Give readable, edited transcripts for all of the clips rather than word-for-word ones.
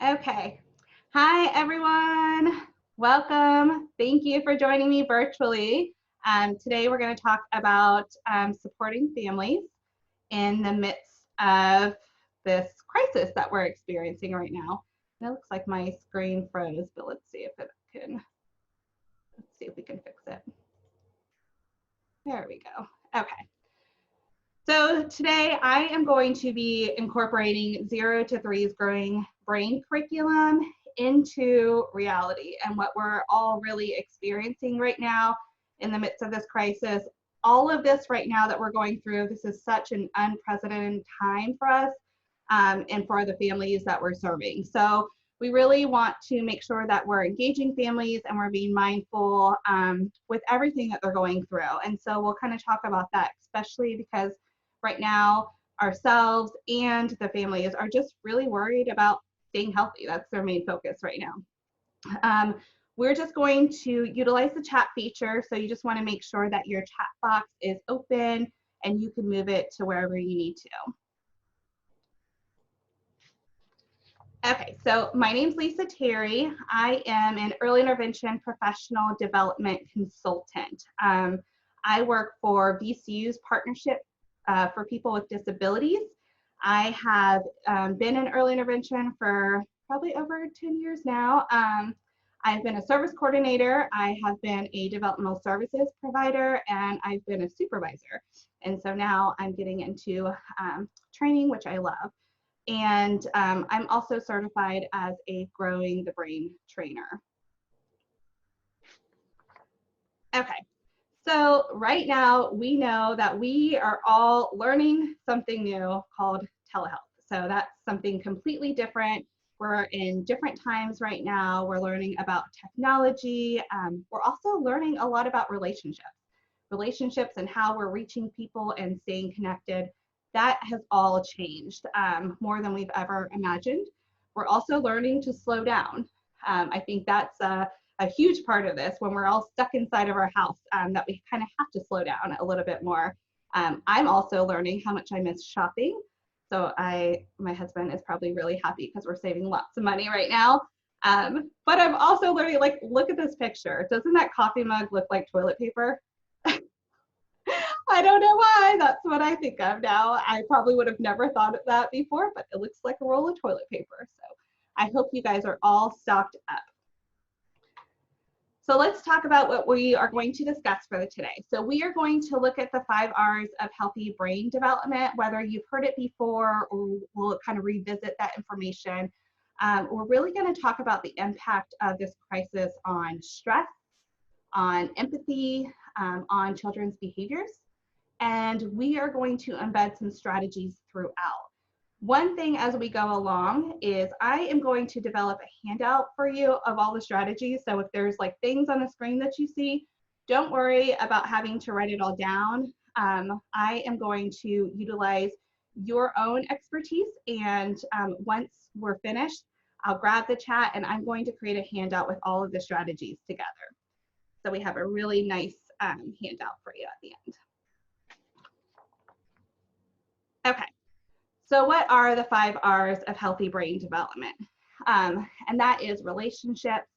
Okay. Hi, everyone. Welcome. Thank you for joining me virtually. Today, we're going to talk about supporting families in the midst of this crisis that we're experiencing right now. And it looks like my screen froze, but let's see if we can fix it. There we go. Okay. So today I am going to be incorporating 0 to 3's growing brain curriculum into reality and what we're all really experiencing right now in the midst of this crisis. All of this right now that we're going through, this is such an unprecedented time for us and for the families that we're serving. So we really want to make sure that we're engaging families and we're being mindful with everything that they're going through. And so we'll kind of talk about that, especially because right now ourselves and the families are just really worried about staying healthy. That's their main focus right now. We're just going to utilize the chat feature. So you just want to make sure that your chat box is open and you can move it to wherever you need to. Okay, so my name's Lisa Terry. I am an early intervention professional development consultant. I work for VCU's Partnership for People with Disabilities. I have been in early intervention for probably over 10 years now. I've been a service coordinator, I have been a developmental services provider, and I've been a supervisor. And so now I'm getting into training, which I love. And I'm also certified as a Growing the Brain trainer. Okay, so right now we know that we are all learning something new called telehealth. So that's something completely different. We're in different times right now. We're learning about technology. We're also learning a lot about relationships and how we're reaching people and staying connected. That has all changed more than we've ever imagined. We're also learning to slow down. I think that's a huge part of this when we're all stuck inside of our house, that we kind of have to slow down a little bit more. I'm also learning how much I miss shopping. So my husband is probably really happy because we're saving lots of money right now. But I'm also learning, like, look at this picture. Doesn't that coffee mug look like toilet paper? I don't know why, that's what I think of now. I probably would have never thought of that before, but it looks like a roll of toilet paper. So I hope you guys are all stocked up. So let's talk about what we are going to discuss for today. So we are going to look at the 5 R's of healthy brain development, whether you've heard it before or we'll kind of revisit that information. We're really going to talk about the impact of this crisis on stress, on empathy, on children's behaviors. And we are going to embed some strategies throughout. One thing as we go along is I am going to develop a handout for you of all the strategies. So if there's like things on the screen that you see, don't worry about having to write it all down. I am going to utilize your own expertise, and once we're finished, I'll grab the chat and I'm going to create a handout with all of the strategies together. So we have a really nice handout for you at the end. Okay, so what are the 5 R's of healthy brain development? And that is relationships,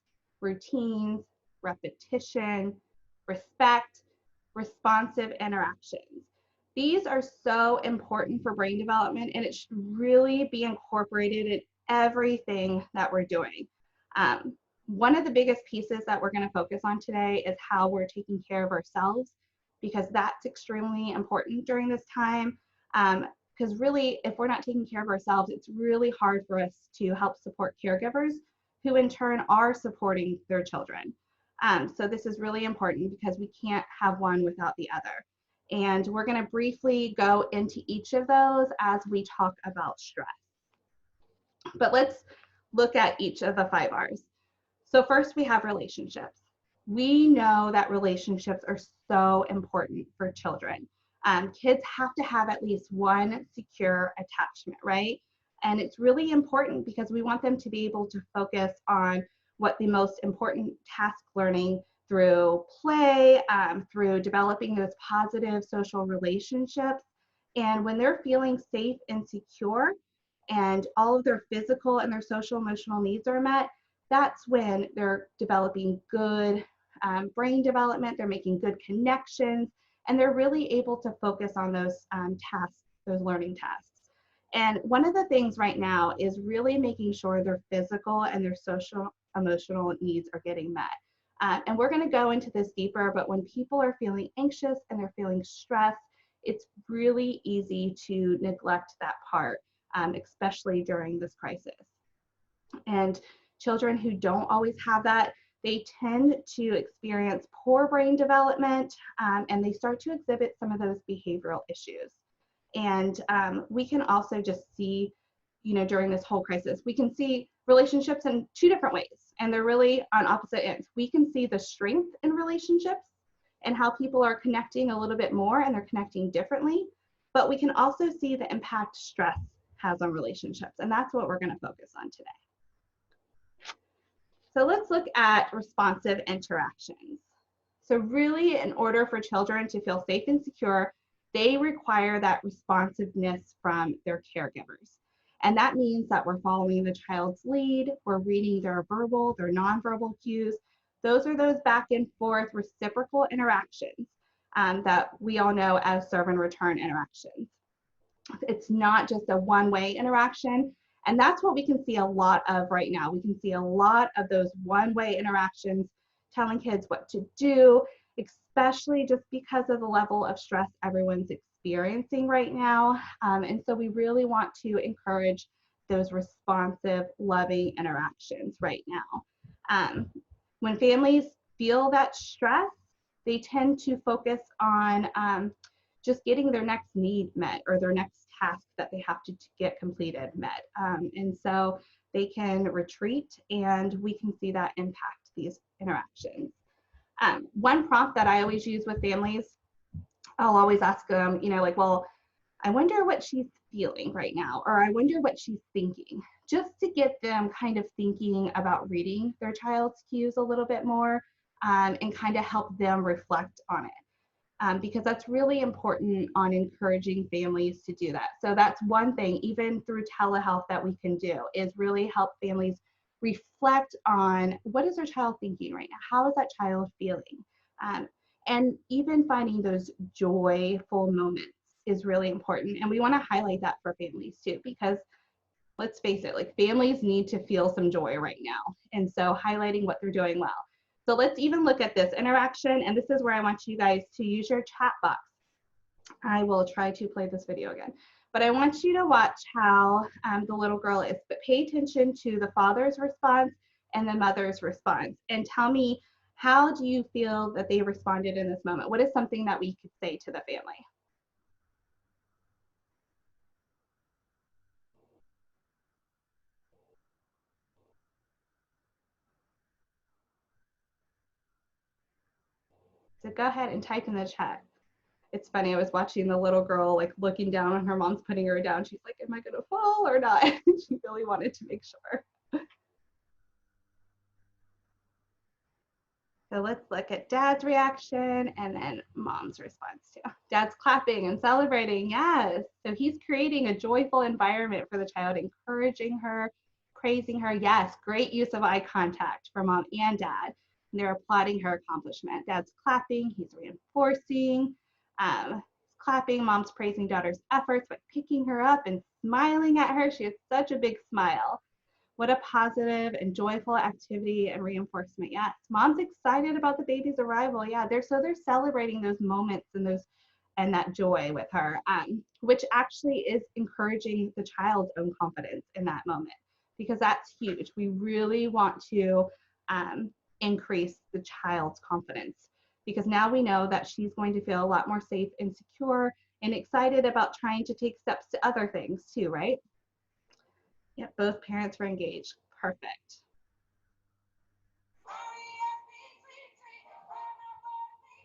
routines, repetition, respect, responsive interactions. These are so important for brain development, and it should really be incorporated in everything that we're doing. One of the biggest pieces that we're going to focus on today is how we're taking care of ourselves, because that's extremely important during this time. Because really, if we're not taking care of ourselves, it's really hard for us to help support caregivers who in turn are supporting their children. So this is really important because we can't have one without the other. And we're going to briefly go into each of those as we talk about stress. But let's look at each of the 5 R's. So first we have relationships. We know that relationships are so important for children. Kids have to have at least one secure attachment, right? And it's really important because we want them to be able to focus on what the most important task learning through play, through developing those positive social relationships. And when they're feeling safe and secure, and all of their physical and their social emotional needs are met, that's when they're developing good brain development, they're making good connections, and they're really able to focus on those tasks, those learning tasks. And one of the things right now is really making sure their physical and their social emotional needs are getting met. And we're going to go into this deeper, but when people are feeling anxious and they're feeling stressed, it's really easy to neglect that part, especially during this crisis. And children who don't always have that, they tend to experience poor brain development, and they start to exhibit some of those behavioral issues. And we can also just see, during this whole crisis, we can see relationships in two different ways, and they're really on opposite ends. We can see the strength in relationships and how people are connecting a little bit more and they're connecting differently, but we can also see the impact stress has on relationships, and that's what we're going to focus on today. So let's look at responsive interactions. So really, in order for children to feel safe and secure, they require that responsiveness from their caregivers. And that means that we're following the child's lead, we're reading their verbal, their nonverbal cues. Those are those back and forth reciprocal interactions that we all know as serve and return interactions. It's not just a one-way interaction. And that's what we can see a lot of right now. We can see a lot of those one-way interactions telling kids what to do, especially just because of the level of stress everyone's experiencing right now. And so we really want to encourage those responsive, loving interactions right now. When families feel that stress, they tend to focus on just getting their next need met or their next task that they have to get completed met. And so they can retreat, and we can see that impact these interactions. One prompt that I always use with families, I'll always ask them, well, I wonder what she's feeling right now, or I wonder what she's thinking, just to get them kind of thinking about reading their child's cues a little bit more, and kind of help them reflect on it. Because that's really important on encouraging families to do that. So that's one thing, even through telehealth, that we can do, is really help families reflect on what is their child thinking right now? How is that child feeling? And even finding those joyful moments is really important. And we want to highlight that for families too, because let's face it, like, families need to feel some joy right now. And so highlighting what they're doing well. So let's even look at this interaction, and this is where I want you guys to use your chat box. I will try to play this video again, but I want you to watch how the little girl is, but pay attention to the father's response and the mother's response, and tell me, how do you feel that they responded in this moment? What is something that we could say to the family? So go ahead and type in the chat. It's funny, I was watching the little girl like looking down on her mom's putting her down. She's like, am I gonna fall or not? She really wanted to make sure. So let's look at dad's reaction and then mom's response too. Dad's clapping and celebrating, yes. So he's creating a joyful environment for the child, encouraging her, praising her. Yes, great use of eye contact for mom and dad. And they're applauding her accomplishment. Dad's clapping, he's reinforcing. Clapping, mom's praising daughter's efforts by picking her up and smiling at her. She has such a big smile. What a positive and joyful activity and reinforcement. Yes, mom's excited about the baby's arrival. Yeah, they're celebrating those moments and that joy with her, which actually is encouraging the child's own confidence in that moment, because that's huge. We really want to increase the child's confidence, because now we know that she's going to feel a lot more safe and secure and excited about trying to take steps to other things too, right? Yep, both parents were engaged. Perfect.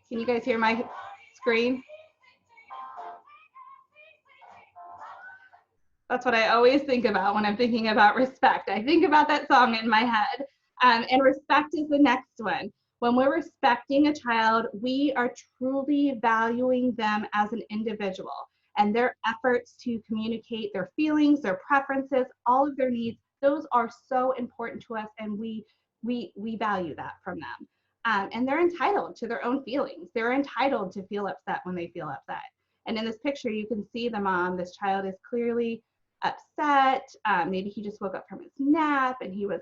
Can you guys hear my screen? That's what I always think about when I'm thinking about respect. I think about that song in my head. And respect is the next one. When we're respecting a child, we are truly valuing them as an individual. and their efforts to communicate their feelings, their preferences, all of their needs, those are so important to us, and we value that from them. And they're entitled to their own feelings. They're entitled to feel upset when they feel upset. And in this picture, you can see the mom. This child is clearly upset. Maybe he just woke up from his nap and he was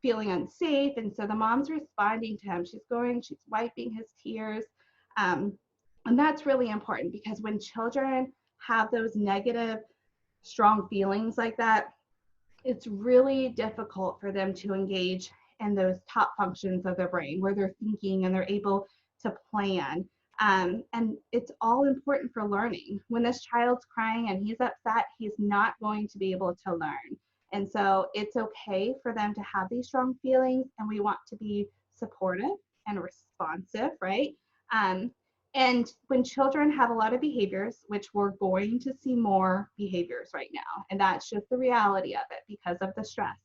feeling unsafe. And so the mom's responding to him. She's wiping his tears. And that's really important, because when children have those negative, strong feelings like that, it's really difficult for them to engage in those top functions of their brain where they're thinking and they're able to plan. And it's all important for learning. When this child's crying and he's upset, he's not going to be able to learn. And so it's okay for them to have these strong feelings, and we want to be supportive and responsive, right? And when children have a lot of behaviors, which we're going to see more behaviors right now, and that's just the reality of it because of the stress.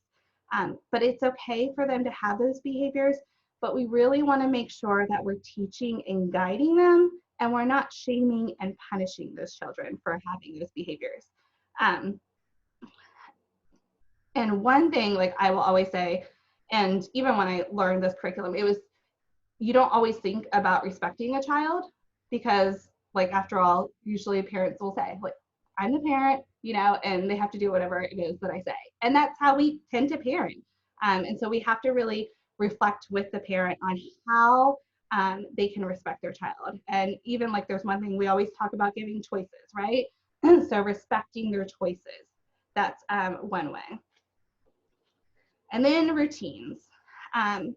But it's okay for them to have those behaviors, but we really want to make sure that we're teaching and guiding them, and we're not shaming and punishing those children for having those behaviors. And one thing, like I will always say, and even when I learned this curriculum, it was, you don't always think about respecting a child, because like, after all, usually parents will say, like, I'm the parent, you know, and they have to do whatever it is that I say. And that's how we tend to parent. And so we have to really reflect with the parent on how they can respect their child. And even like, there's one thing we always talk about, giving choices, right? So respecting their choices, that's one way. And then routines. And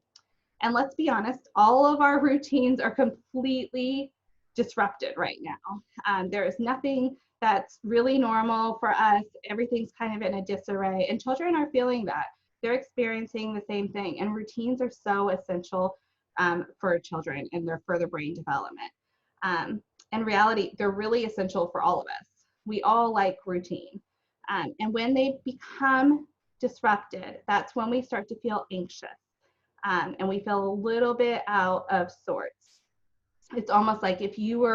let's be honest, all of our routines are completely disrupted right now. There is nothing that's really normal for us. Everything's kind of in a disarray, and children are feeling that. They're experiencing the same thing, and routines are so essential for children and their further brain development. In reality, they're really essential for all of us. We all like routine. And when they become disrupted, that's when we start to feel anxious. And we feel a little bit out of sorts. It's almost like if you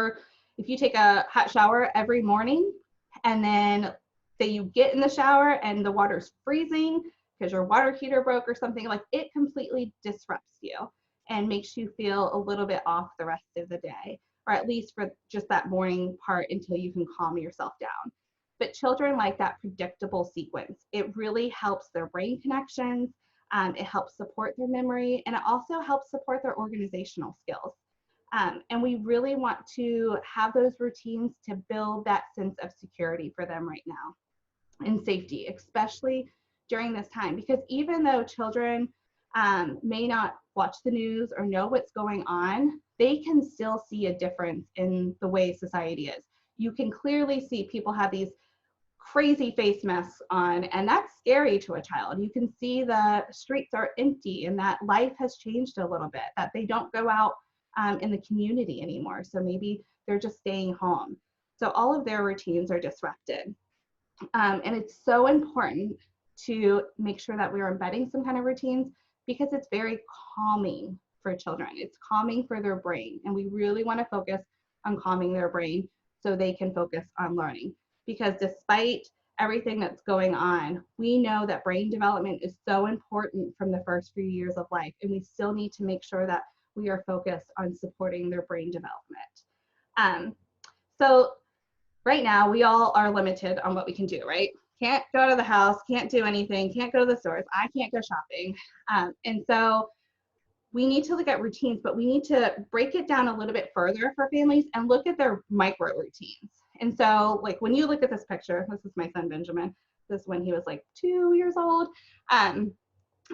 take a hot shower every morning, and then say you get in the shower and the water's freezing because your water heater broke or something, like, it completely disrupts you and makes you feel a little bit off the rest of the day, or at least for just that morning part until you can calm yourself down. But children like that predictable sequence. It really helps their brain connections. It helps support their memory, and it also helps support their organizational skills. And we really want to have those routines to build that sense of security for them right now, and safety, especially during this time. Because even though children may not watch the news or know what's going on, they can still see a difference in the way society is. You can clearly see people have these crazy face masks on, and that's scary to a child. You can see the streets are empty, and that life has changed a little bit, that they don't go out in the community anymore. So maybe they're just staying home. So all of their routines are disrupted. And it's so important to make sure that we're embedding some kind of routines, because it's very calming for children. It's calming for their brain. And we really want to focus on calming their brain so they can focus on learning. Because despite everything that's going on, we know that brain development is so important from the first few years of life, and we still need to make sure that we are focused on supporting their brain development. So right now, we all are limited on what we can do, right? Can't go out of the house, can't do anything, can't go to the stores, I can't go shopping. And so we need to look at routines, but we need to break it down a little bit further for families and look at their micro routines. And so, like, when you look at this picture, this is my son Benjamin. This is when he was like 2 years old.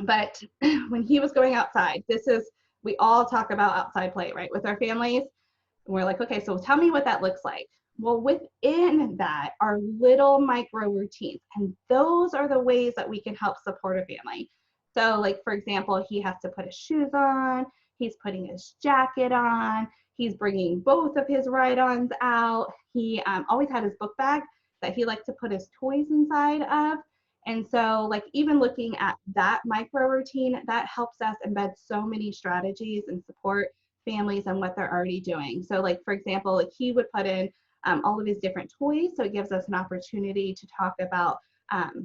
But when he was going outside, we all talk about outside play, right, with our families. And we're like, okay, so tell me what that looks like. Well, within that are little micro routines, and those are the ways that we can help support a family. So, like, for example, he has to put his shoes on, he's putting his jacket on, he's bringing both of his ride-ons out. He always had his book bag that he liked to put his toys inside of. And so, like, even looking at that micro routine, that helps us embed so many strategies and support families and what they're already doing. So, like, for example, like, he would put in all of his different toys. So it gives us an opportunity to talk about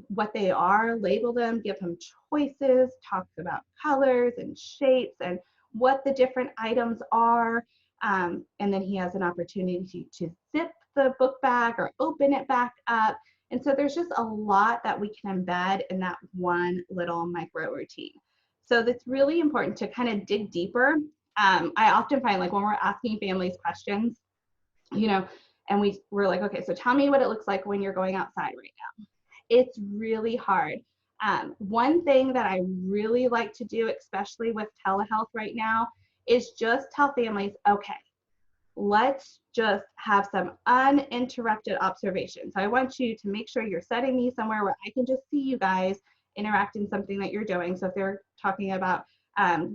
what they are, label them, give him choices, talk about colors and shapes and what the different items are. And then he has an opportunity to zip the book bag or open it back up. And so there's just a lot that we can embed in that one little micro routine. So that's really important to kind of dig deeper. I often find, like, when we're asking families questions, and we're like, okay, so tell me what it looks like when you're going outside right now. It's really hard. One thing that I really like to do, especially with telehealth right now, is just tell families, okay, let's just have some uninterrupted observation. So I want you to make sure you're setting me somewhere where I can just see you guys interact in something that you're doing. So if they're talking about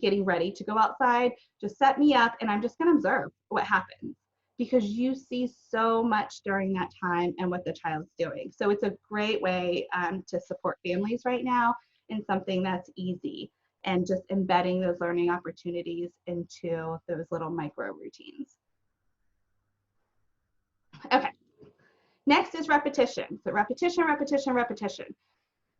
getting ready to go outside, just set me up and I'm just going to observe what happens, because you see so much during that time and what the child's doing. So it's a great way to support families right now in something that's easy and just embedding those learning opportunities into those little micro routines. Okay, next is repetition. So repetition, repetition, repetition.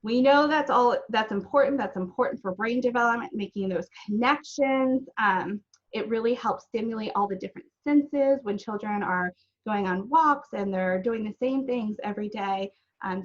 We know that's important. That's important for brain development, making those connections. It really helps stimulate all the different senses when children are going on walks and they're doing the same things every day,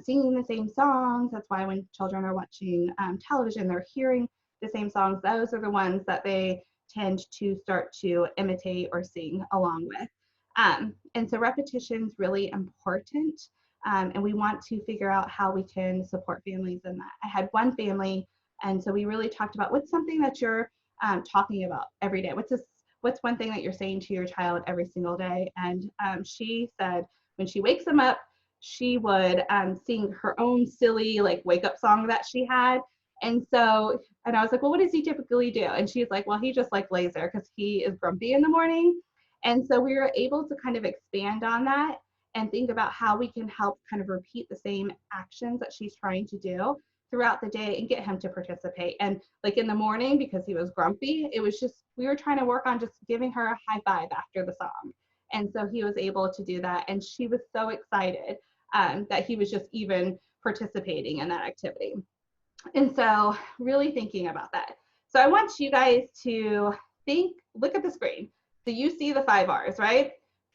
singing the same songs. That's why when children are watching television, they're hearing the same songs. Those are the ones that they tend to start to imitate or sing along with. And so repetition is really important. And we want to figure out how we can support families in that. I had one family, and so we really talked about what's something that you're talking about every day. What's one thing that you're saying to your child every single day? And she said when she wakes them up, she would sing her own silly, like, wake up song that she had. And I was like, well, what does he typically do? And she's like, well, he just, like, lays there because he is grumpy in the morning. And so we were able to kind of expand on that and think about how we can help kind of repeat the same actions that she's trying to do throughout the day and get him to participate. And, like, in the morning, because he was grumpy, it was just, we were trying to work on just giving her a high five after the song. And so he was able to do that. And she was so excited that he was just even participating in that activity. And so really thinking about that. So I want you guys to look at the screen. So you see the 5 R's, right?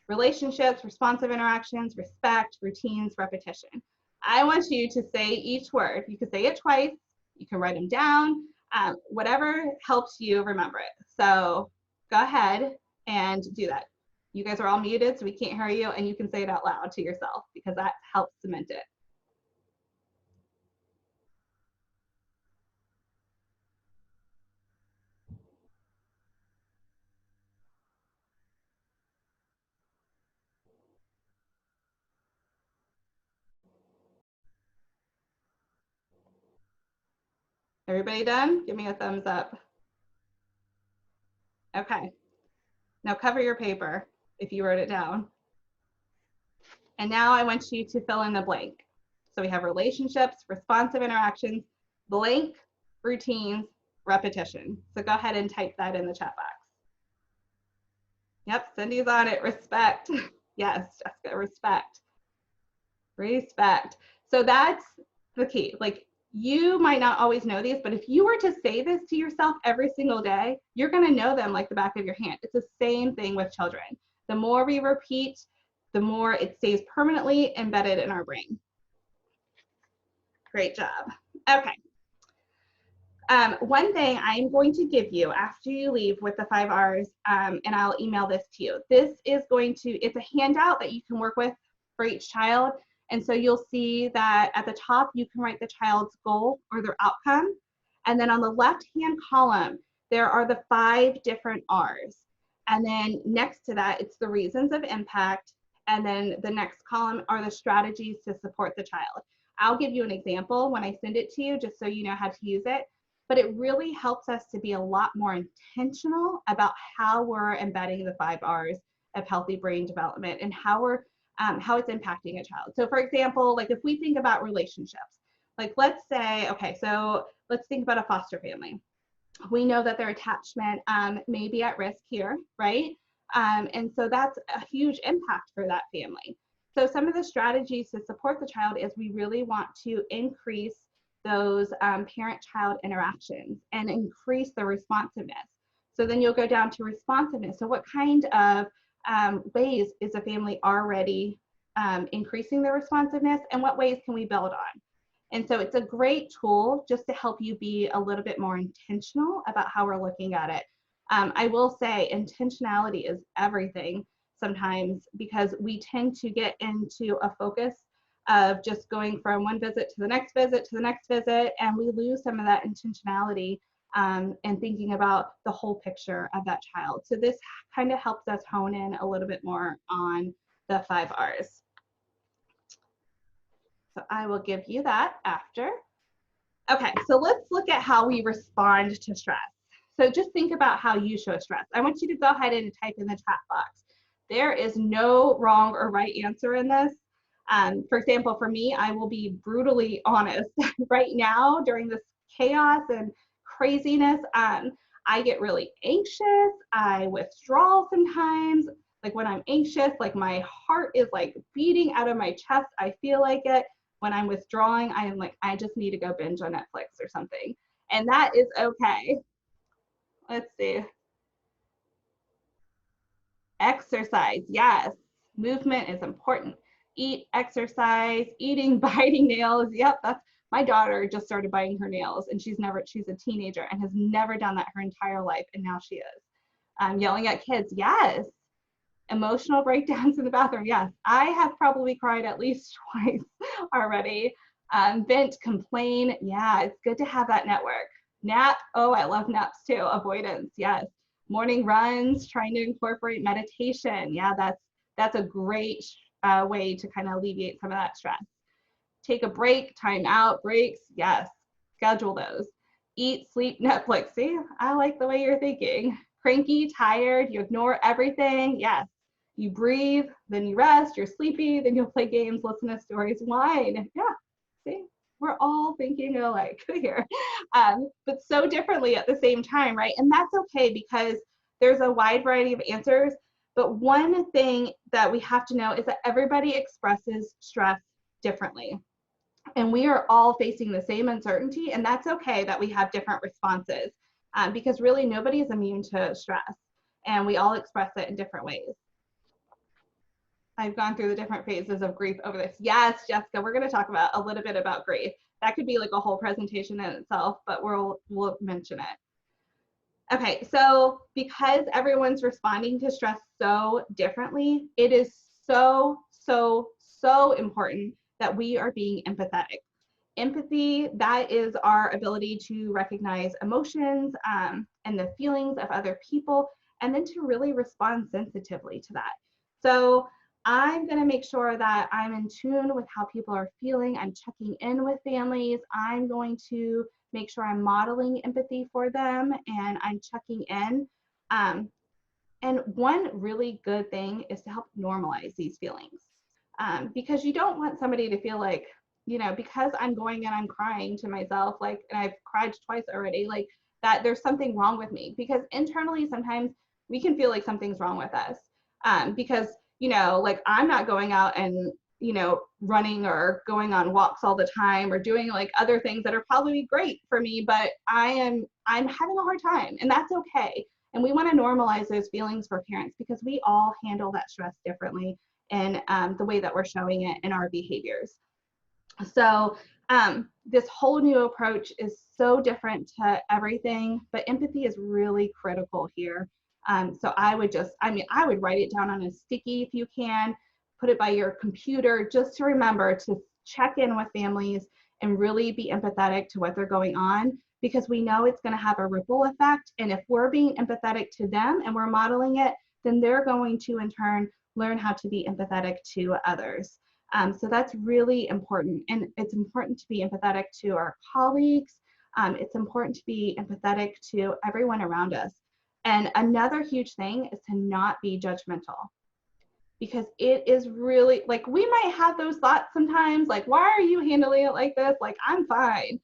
Relationships, responsive interactions, respect, routines, repetition. I want you to say each word. You can say it twice. You can write them down. Whatever helps you remember it. So go ahead and do that. You guys are all muted, so we can't hear you, and you can say it out loud to yourself because that helps cement it. Everybody done? Give me a thumbs up. Okay. Now cover your paper if you wrote it down. And now I want you to fill in the blank. So we have relationships, responsive interactions, blank, routines, repetition. So go ahead and type that in the chat box. Yep, Cindy's on it. Respect. Yes, Jessica, respect. Respect. So that's the key. Like, you might not always know these, but if you were to say this to yourself every single day, you're going to know them like the back of your hand. It's the same thing with children. The more we repeat, the more it stays permanently embedded in our brain. Great job. Okay. One thing I'm going to give you after you leave with the 5 R's, and I'll email this to you. This is it's a handout that you can work with for each child. And so you'll see that at the top, you can write the child's goal or their outcome. And then on the left-hand column, there are the 5 different R's. And then next to that, it's the reasons of impact. And then the next column are the strategies to support the child. I'll give you an example when I send it to you, just so you know how to use it. But it really helps us to be a lot more intentional about how we're embedding the 5 R's of healthy brain development and how it's impacting a child. So for example, like if we think about relationships, like let's say, okay, so let's think about a foster family. We know that their attachment may be at risk here, right? And so that's a huge impact for that family. So some of the strategies to support the child is we really want to increase those parent-child interactions and increase the responsiveness. So then you'll go down to responsiveness. So what kind of ways is a family already increasing their responsiveness, and what ways can we build on? And so it's a great tool just to help you be a little bit more intentional about how we're looking at it. I will say intentionality is everything sometimes, because we tend to get into a focus of just going from one visit to the next visit to the next visit, and we lose some of that intentionality and thinking about the whole picture of that child. So this kind of helps us hone in a little bit more on the 5 R's. So I will give you that after. Okay, so let's look at how we respond to stress. So just think about how you show stress. I want you to go ahead and type in the chat box. There is no wrong or right answer in this. For example, for me, I will be brutally honest. Right now, during this chaos and craziness, I get really anxious. I withdraw sometimes. Like when I'm anxious, like my heart is like beating out of my chest. I feel like it. When I'm withdrawing, I am like, I just need to go binge on Netflix or something. And that is okay. Let's see. Exercise, yes. Movement is important. Eat, exercise, eating, biting nails. Yep, that's my daughter just started biting her nails, and she's a teenager and has never done that her entire life, and now she is. Yelling at kids, yes. Emotional breakdowns in the bathroom, yes. I have probably cried at least twice already. Vent, complain, yeah, it's good to have that network. Nap, oh, I love naps too. Avoidance, yes. Morning runs, trying to incorporate meditation, yeah, that's a great way to kind of alleviate some of that stress. Take a break, time out, breaks, yes, schedule those. Eat, sleep, Netflix, see, I like the way you're thinking. Cranky, tired, you ignore everything, yes. You breathe, then you rest, you're sleepy, then you'll play games, listen to stories, whine, yeah, see, we're all thinking alike here, but so differently at the same time, right? And that's okay, because there's a wide variety of answers, but one thing that we have to know is that everybody expresses stress differently. And we are all facing the same uncertainty, and that's okay that we have different responses, because really nobody is immune to stress, and we all express it in different ways. I've gone through the different phases of grief over this. Yes, Jessica, we're going to talk about a little bit about grief. That could be like a whole presentation in itself, but we'll mention it. Okay, so because everyone's responding to stress so differently, it is so important that we are being empathetic. Empathy, that is our ability to recognize emotions and the feelings of other people, and then to really respond sensitively to that. So I'm going to make sure that I'm in tune with how people are feeling. I'm checking in with families. I'm going to make sure I'm modeling empathy for them, and I'm checking in. And one really good thing is to help normalize these feelings, because you don't want somebody to feel like, you know, because I'm going and I'm crying to myself, like, and I've cried twice already, like that there's something wrong with me, because internally sometimes we can feel like something's wrong with us, because, you know, like I'm not going out and, you know, running or going on walks all the time or doing like other things that are probably great for me, but I'm having a hard time, and that's okay. And we want to normalize those feelings for parents, because we all handle that stress differently in the way that we're showing it in our behaviors. So this whole new approach is so different to everything, but empathy is really critical here. So I would write it down on a sticky if you can, put it by your computer, just to remember to check in with families and really be empathetic to what they're going on, because we know it's going to have a ripple effect. And if we're being empathetic to them and we're modeling it, then they're going to in turn learn how to be empathetic to others. So that's really important. And it's important to be empathetic to our colleagues. It's important to be empathetic to everyone around us. And another huge thing is to not be judgmental, because it is really, like, we might have those thoughts sometimes, like, why are you handling it like this? Like, I'm fine.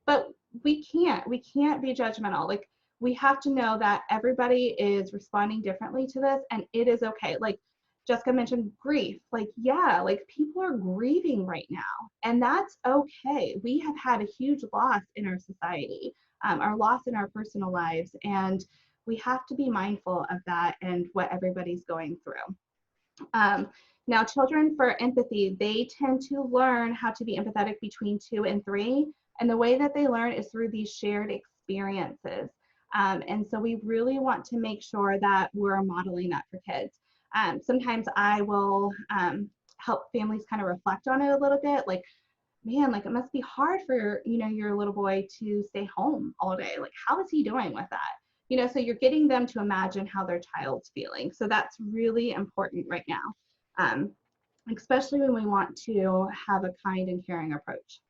But we can't be judgmental. Like, we have to know that everybody is responding differently to this, and it is okay. Like Jessica mentioned, grief. Like, yeah, like people are grieving right now, and that's okay. We have had a huge loss in our society, our loss in our personal lives, and we have to be mindful of that and what everybody's going through. Now, children for empathy, they tend to learn how to be empathetic between 2 and 3. And the way that they learn is through these shared experiences. And so we really want to make sure that we're modeling that for kids. Sometimes I will help families kind of reflect on it a little bit. Like, man, like it must be hard for, your little boy to stay home all day. Like, how is he doing with that? So you're getting them to imagine how their child's feeling. So that's really important right now, especially when we want to have a kind and caring approach.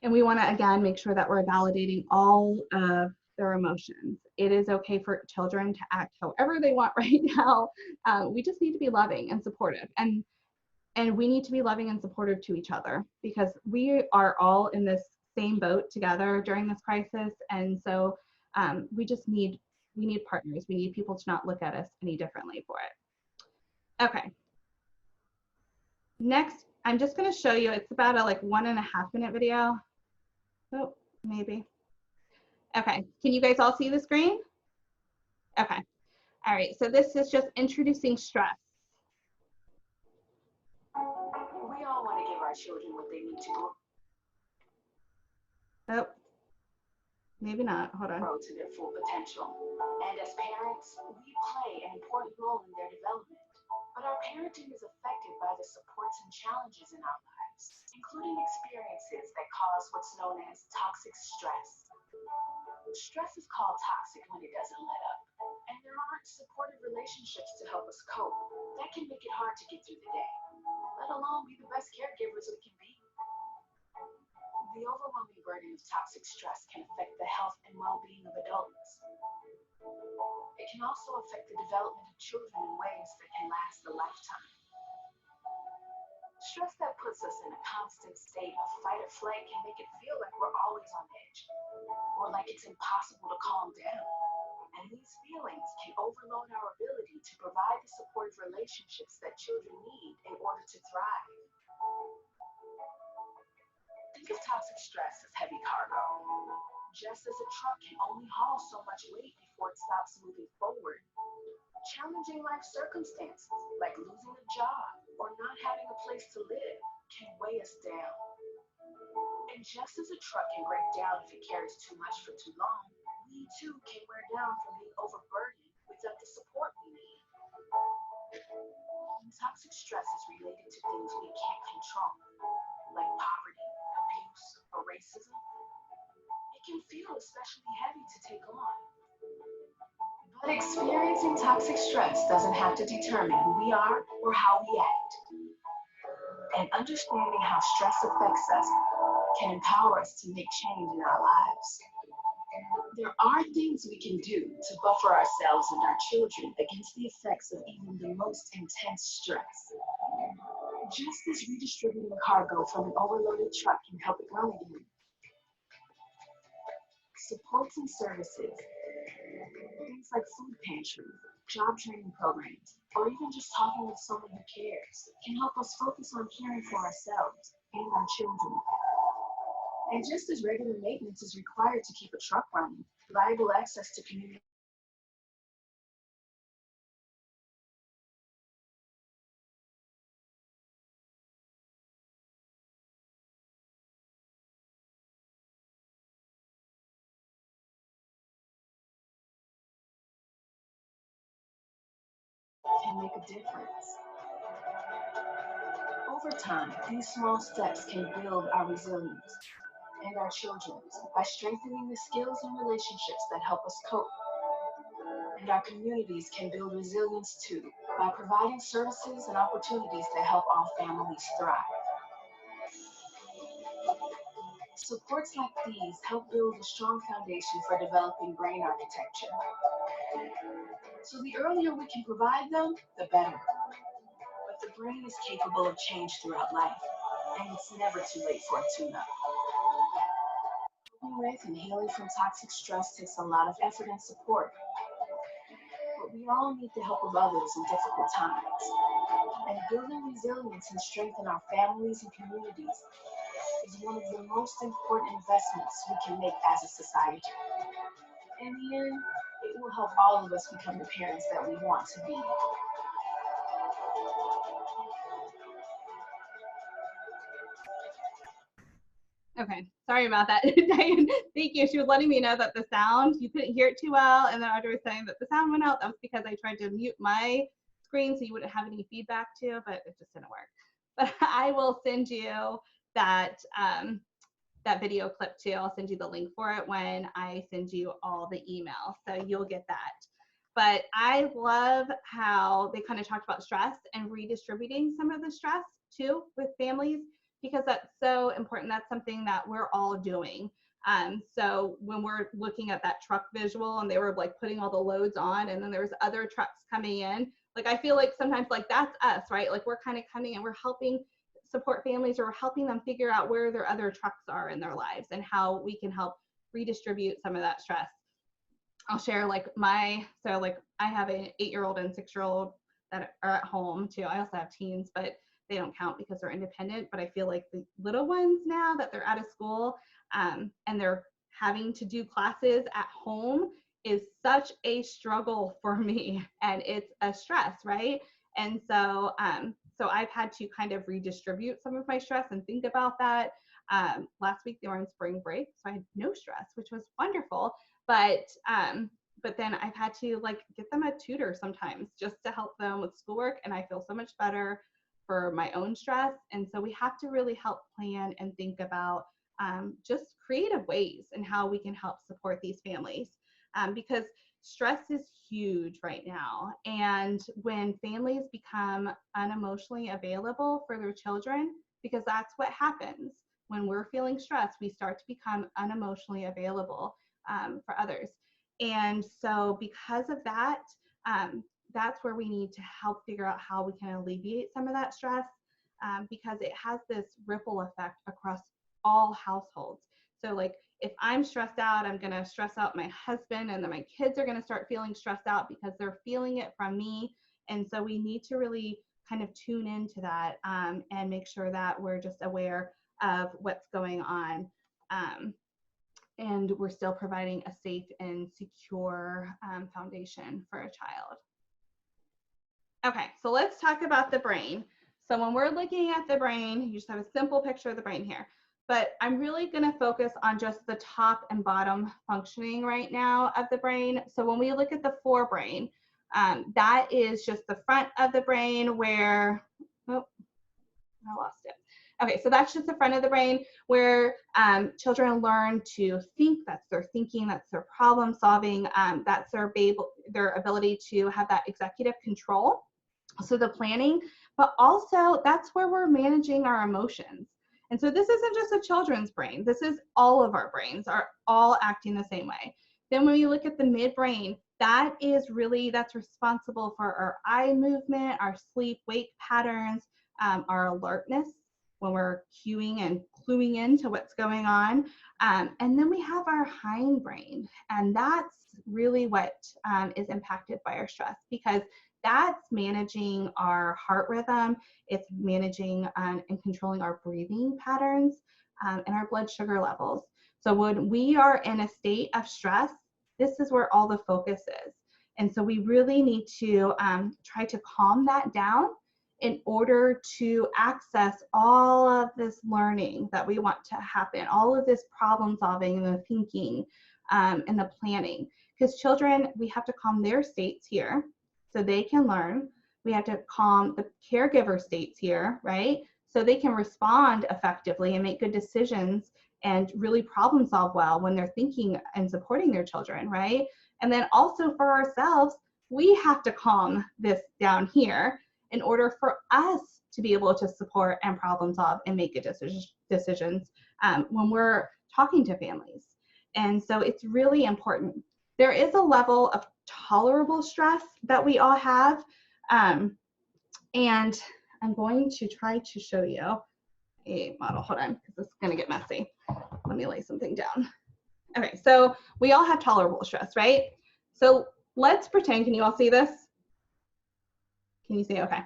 And we want to, again, make sure that we're validating all of their emotions. It is okay for children to act however they want right now. We just need to be loving and supportive. And we need to be loving and supportive to each other, because we are all in this same boat together during this crisis. And so we need partners. We need people to not look at us any differently for it. Okay. Next, I'm just going to show you, it's about a 1.5 minute video. Oh, maybe. Okay. Can you guys all see the screen? Okay. All right. So this is just introducing stress. We all want to give our children what they need to grow. Oh, maybe not. Hold on. Grow to their full potential. And as parents, we play an important role in their development. But our parenting is affected by the supports and challenges in our lives, including experiences that cause what's known as toxic stress. Stress is called toxic when it doesn't let up, and there aren't supportive relationships to help us cope. That can make it hard to get through the day, let alone be the best caregivers we can be. The overwhelming burden of toxic stress can affect the health and well-being of adults. It can also affect the development of children in ways that can last a lifetime. Stress that puts us in a constant state of fight or flight can make it feel like we're always on edge, or like it's impossible to calm down. And these feelings can overload our ability to provide the supportive relationships that children need in order to thrive. Think of toxic stress as heavy cargo. Just as a truck can only haul so much weight before it stops moving forward, challenging life circumstances like losing a job or not having a place to live can weigh us down. And just as a truck can break down if it carries too much for too long, we too can wear down from being overburdened without the support we need. When toxic stress is related to things we can't control, like poverty, abuse, or racism, it can feel especially heavy to take on. But experiencing toxic stress doesn't have to determine who we are or how we act. And understanding how stress affects us can empower us to make change in our lives. There are things we can do to buffer ourselves and our children against the effects of even the most intense stress. Just as redistributing cargo from an overloaded truck can help it run again. Supports and services, things like food pantries, job training programs, or even just talking with someone who cares, can help us focus on caring for ourselves and our children. And just as regular maintenance is required to keep a truck running, reliable access to community can make a difference. Over time, these small steps can build our resilience and our children's by strengthening the skills and relationships that help us cope. And our communities can build resilience too by providing services and opportunities that help all families thrive. Supports like these help build a strong foundation for developing brain architecture. So the earlier we can provide them, the better. But the brain is capable of change throughout life, and it's never too late for a tune-up. Coping with and healing from toxic stress takes a lot of effort and support, but we all need the help of others in difficult times. And building resilience and strength in our families and communities is one of the most important investments we can make as a society. In the end, it will help all of us become the parents that we want to be. Okay, sorry about that, Diane. Thank you. She was letting me know that the sound, you couldn't hear it too well, and then Audrey was saying that the sound went out. That was because I tried to mute my screen so you wouldn't have any feedback too, but it just didn't work. But I will send you that that video clip too. I'll send you the link for it when I send you all the emails, so you'll get that. But I love how they kind of talked about stress and redistributing some of the stress too with families, because that's so important. That's something that we're all doing. So when we're looking at that truck visual and they were like putting all the loads on, and then there was other trucks coming in, like I feel like sometimes like that's us, right? Like we're kind of coming and we're helping support families, or we're helping them figure out where their other trucks are in their lives and how we can help redistribute some of that stress. I'll share like so like I have an 8-year-old and 6-year-old that are at home too. I also have teens, but they don't count because they're independent. But I feel like the little ones now that they're out of school and they're having to do classes at home is such a struggle for me, and it's a stress, right? And so so I've had to kind of redistribute some of my stress and think about that. Last week they were on spring break, so I had no stress, which was wonderful. But then I've had to like get them a tutor sometimes just to help them with schoolwork, and I feel so much better for my own stress. And so we have to really help plan and think about just creative ways and how we can help support these families, because stress is huge right now. And when families become unemotionally available for their children, because that's what happens when we're feeling stressed, we start to become unemotionally available for others. And so because of that, that's where we need to help figure out how we can alleviate some of that stress, because it has this ripple effect across all households. So like if I'm stressed out, I'm going to stress out my husband, and then my kids are going to start feeling stressed out because they're feeling it from me. And so we need to really kind of tune into that and make sure that we're just aware of what's going on. And we're still providing a safe and secure foundation for a child. Okay, so let's talk about the brain. So when we're looking at the brain, you just have a simple picture of the brain here. But I'm really going to focus on just the top and bottom functioning right now of the brain. So when we look at the forebrain, that is just the front of the brain where, oh, I lost it. Okay, so that's just the front of the brain where children learn to think. That's their thinking, that's their problem solving, that's their ability to have that executive control. So the planning, but also that's where we're managing our emotions. And so this isn't just a children's brain. This is all of our brains are all acting the same way. Then when you look at the midbrain, that's responsible for our eye movement, our sleep-wake patterns, our alertness when we're cueing and cluing into what's going on. And then we have our hindbrain, and that's really what is impacted by our stress, because that's managing our heart rhythm, it's managing and controlling our breathing patterns and our blood sugar levels. So when we are in a state of stress, this is where all the focus is. And so we really need to try to calm that down in order to access all of this learning that we want to happen, all of this problem solving and the thinking and the planning. Because children, we have to calm their states here so they can learn. We have to calm the caregiver states here, right? So they can respond effectively and make good decisions and really problem solve well when they're thinking and supporting their children, right? And then also for ourselves, we have to calm this down here in order for us to be able to support and problem solve and make good decisions when we're talking to families. And so it's really important. There is a level of tolerable stress that we all have. And I'm going to try to show you a model. Hold on, because this is going to get messy. Let me lay something down. Okay, so we all have tolerable stress, right? So let's pretend, can you all see this? Can you see? Okay.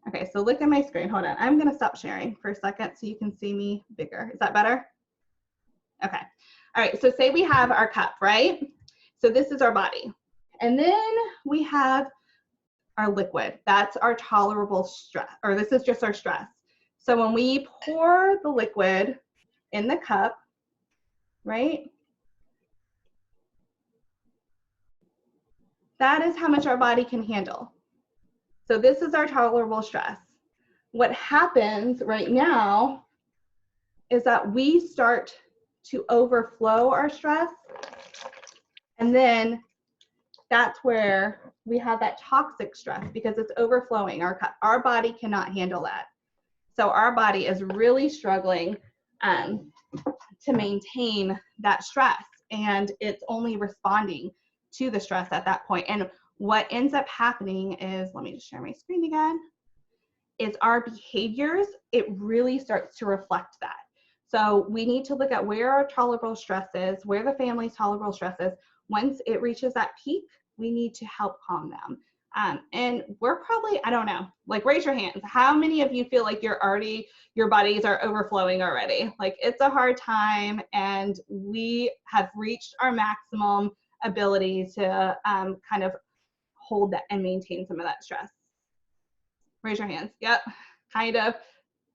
Okay, so look at my screen. Hold on. I'm going to stop sharing for a second so you can see me bigger. Is that better? Okay. All right, so say we have our cup, right? So this is our body. And then we have our liquid. That's our tolerable stress, or this is just our stress. So when we pour the liquid in the cup, right? That is how much our body can handle. So this is our tolerable stress. What happens right now is that we start to overflow our stress, and then that's where we have that toxic stress because it's overflowing our cup. Our body cannot handle that. So our body is really struggling to maintain that stress, and it's only responding to the stress at that point. And what ends up happening is, let me just share my screen again, is our behaviors, it really starts to reflect that. So we need to look at where our tolerable stress is, where the family's tolerable stress is. Once it reaches that peak, we need to help calm them. And we're probably, I don't know, like raise your hands. How many of you feel like your bodies are overflowing already? Like it's a hard time and we have reached our maximum ability to kind of hold that and maintain some of that stress. Raise your hands. Yep, kind of.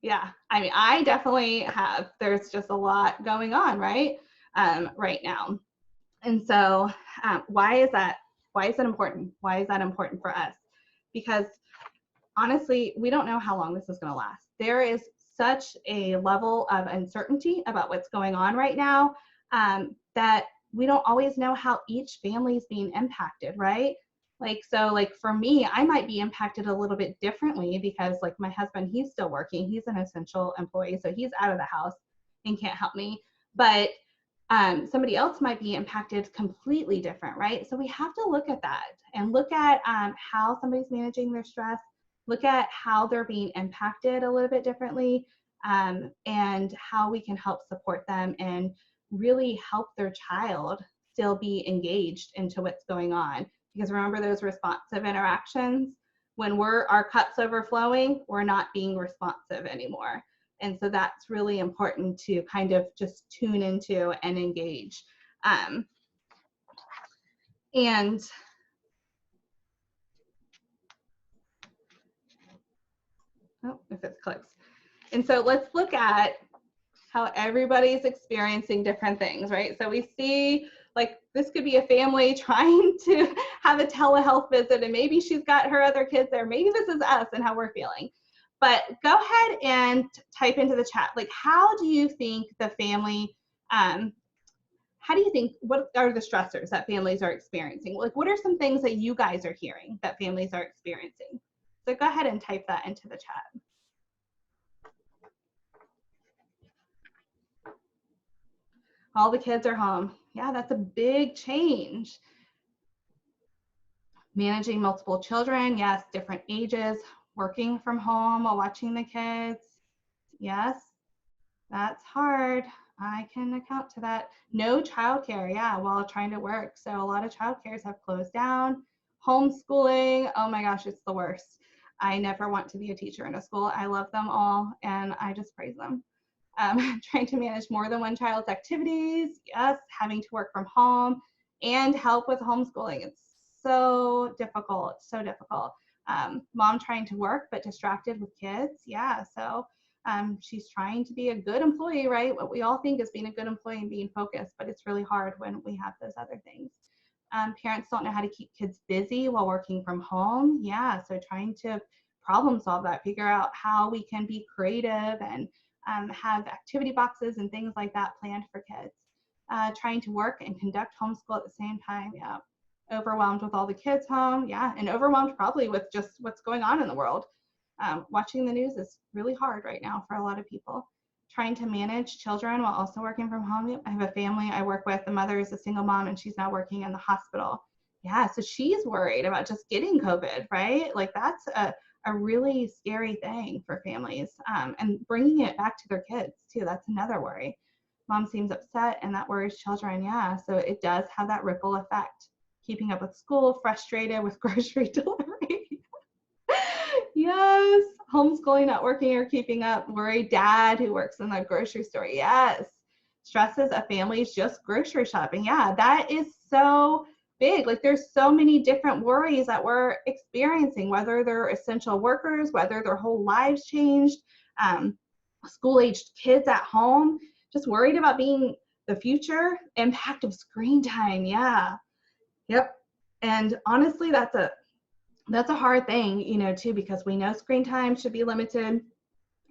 Yeah, I mean, I definitely have. There's just a lot going on, right? Right now. And so why is that? Why is that important? Why is that important for us? Because honestly, we don't know how long this is going to last. There is such a level of uncertainty about what's going on right now that we don't always know how each family is being impacted, right? Like for me, I might be impacted a little bit differently because like my husband, he's still working. He's an essential employee, so he's out of the house and can't help me. But somebody else might be impacted completely different, right? So we have to look at that and look at how somebody's managing their stress, look at how they're being impacted a little bit differently, and how we can help support them and really help their child still be engaged into what's going on. Because remember those responsive interactions, when our cup's overflowing, we're not being responsive anymore. And so that's really important to kind of just tune into and engage. And oh, if it clicks. And so let's look at how everybody's experiencing different things, right? So we see like this could be a family trying to have a telehealth visit and maybe she's got her other kids there. Maybe this is us and how we're feeling. But go ahead and type into the chat, like how do you think the family, how do you think, what are the stressors that families are experiencing? Like what are some things that you guys are hearing that families are experiencing? So go ahead and type that into the chat. All the kids are home. Yeah, that's a big change. Managing multiple children, yes, different ages, working from home while watching the kids. Yes, that's hard. I can account to that. No childcare, yeah, while trying to work. So a lot of childcares have closed down. Homeschooling, oh my gosh, it's the worst. I never want to be a teacher in a school. I love them all and I just praise them. Trying to manage more than one child's activities, yes, having to work from home and help with homeschooling. It's so difficult, so difficult. Mom trying to work but distracted with kids, yeah, so she's trying to be a good employee, right? What we all think is being a good employee and being focused, but it's really hard when we have those other things. Parents don't know how to keep kids busy while working from home, yeah, so trying to problem solve that, figure out how we can be creative and have activity boxes and things like that planned for kids. Trying to work and conduct homeschool at the same time, yeah. Overwhelmed with all the kids home, yeah, and overwhelmed probably with just what's going on in the world. Watching the news is really hard right now for a lot of people. Trying to manage children while also working from home. I have a family I work with, the mother is a single mom and she's now working in the hospital. Yeah, so she's worried about just getting COVID, right? Like that's a really scary thing for families, and bringing it back to their kids too. That's another worry. Mom seems upset and that worries children. Yeah, so it does have that ripple effect. Keeping up with school, frustrated with grocery delivery. Yes, homeschooling, not working or keeping up, worried dad who works in the grocery store. Yes, stresses a family's just grocery shopping. Yeah, that is so big. Like there's so many different worries that we're experiencing, whether they're essential workers, whether their whole lives changed, school-aged kids at home, just worried about being the future, impact of screen time. Yeah, yep. And honestly, that's a hard thing, you know, too, because we know screen time should be limited,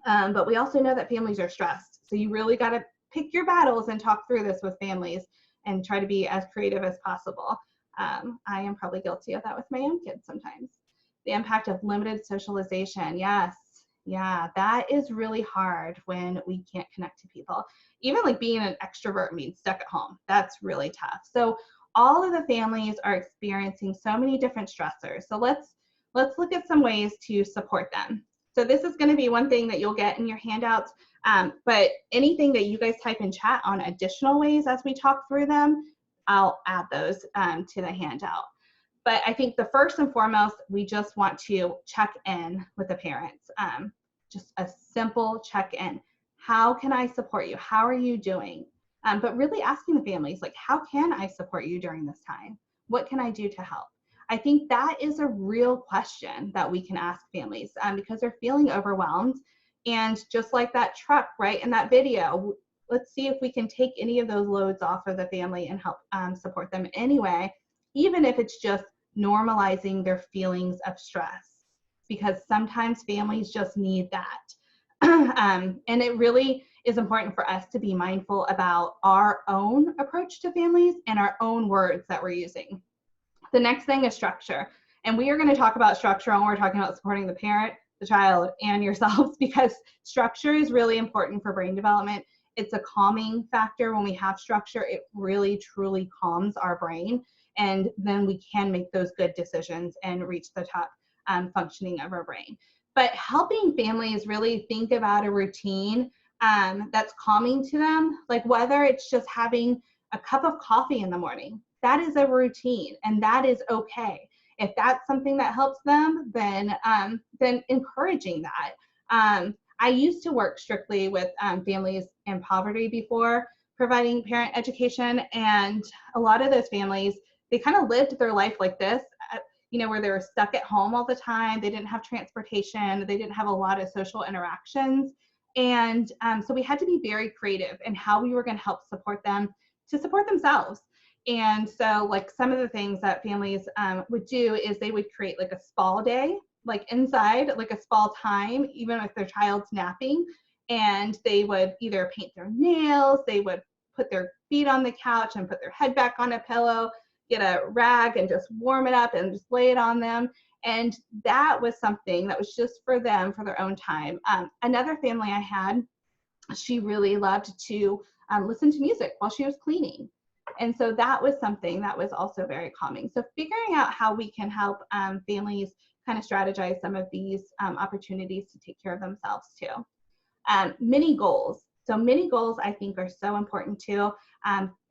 but we also know that families are stressed. So you really got to pick your battles and talk through this with families and try to be as creative as possible. I am probably guilty of that with my own kids sometimes. The impact of limited socialization. Yes. Yeah, that is really hard when we can't connect to people. Even like being an extrovert means stuck at home. That's really tough. So all of the families are experiencing so many different stressors. So let's look at some ways to support them. So this is going to be one thing that you'll get in your handouts, but anything that you guys type in chat on additional ways as we talk through them, I'll add those to the handout. But I think the first and foremost, we just want to check in with the parents. Just a simple check in. How can I support you? How are you doing? But really asking the families, like, how can I support you during this time? What can I do to help? I think that is a real question that we can ask families because they're feeling overwhelmed. And just like that truck, right, in that video, let's see if we can take any of those loads off of the family and help support them anyway, even if it's just normalizing their feelings of stress, because sometimes families just need that. And it really is important for us to be mindful about our own approach to families and our own words that we're using. The next thing is structure. And we are going to talk about structure when we're talking about supporting the parent, the child, and yourselves, because structure is really important for brain development. It's a calming factor. When we have structure, it really, truly calms our brain. And then we can make those good decisions and reach the top functioning of our brain. But helping families really think about a routine that's calming to them, like whether it's just having a cup of coffee in the morning, that is a routine and that is okay. If that's something that helps them, then encouraging that. I used to work strictly with families in poverty before providing parent education, and a lot of those families, they kind of lived their life like this, you know, where they were stuck at home all the time. They didn't have transportation. They didn't have a lot of social interactions. And so we had to be very creative in how we were going to help support them to support themselves. And so like some of the things that families would do is they would create like a spa day, like inside, like a spa time, even if their child's napping. And they would either paint their nails, they would put their feet on the couch and put their head back on a pillow, get a rag and just warm it up and just lay it on them. And that was something that was just for them, for their own time. Another family I had, she really loved to listen to music while she was cleaning. And so that was something that was also very calming. So figuring out how we can help families kind of strategize some of these opportunities to take care of themselves too. Mini goals. So mini goals I think are so important too.